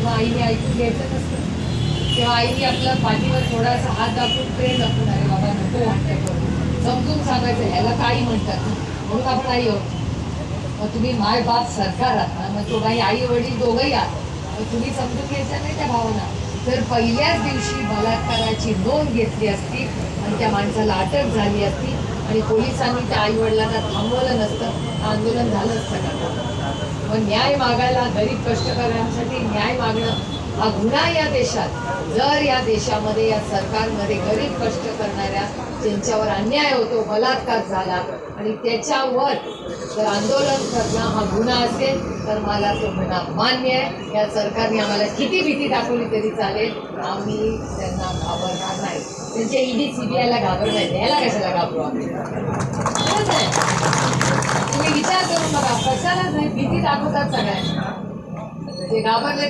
तेव्हा आईने ऐकून घ्यायचं नसतं. तेव्हा आईने आपलं पाठीवर थोडासा हात दाखवून प्रेम दाखवून, अरे बाबा नको वाटतं करू, समजून सांगायचं ह्याला काही म्हणतात म्हणून आपण आई आहोत. मग तुम्ही माय बाप सरकार आहात ना, मग तो काही आई वडील दोघंही आहात, मग तुम्ही समजून घ्यायचं नाही त्या भावना. जर पहिल्याच दिवशी बलात्काराची नोंद घेतली असती आणि त्या माणसाला अटक झाली असती आणि पोलिसांनी त्या आई वडिलांना थांबवलं नसतं, आंदोलन झालं असतं का? मग न्याय मागायला, गरीब कष्टकऱ्यांसाठी न्याय मागणं हा गुन्हा या देशात. जर या देशामध्ये, या सरकारमध्ये गरीब कष्ट करणाऱ्या ज्यांच्यावर अन्याय होतो, बलात्कार झाला आणि त्याच्यावर जर आंदोलन करणं हा गुन्हा असेल तर मला तो गुन्हा मान्य आहे. या सरकारने आम्हाला किती भीती दाखवली तरी चालेल, आम्ही त्यांना घाबरणार नाही. त्यांच्या ईडी सीबीआयला घाबरणार, याला कशाला घाबरू आम्ही? तुम्ही विचार करून बघा, कशाला नाही भीती दाखवतात सगळ्यांना, म्हणजे घाबरले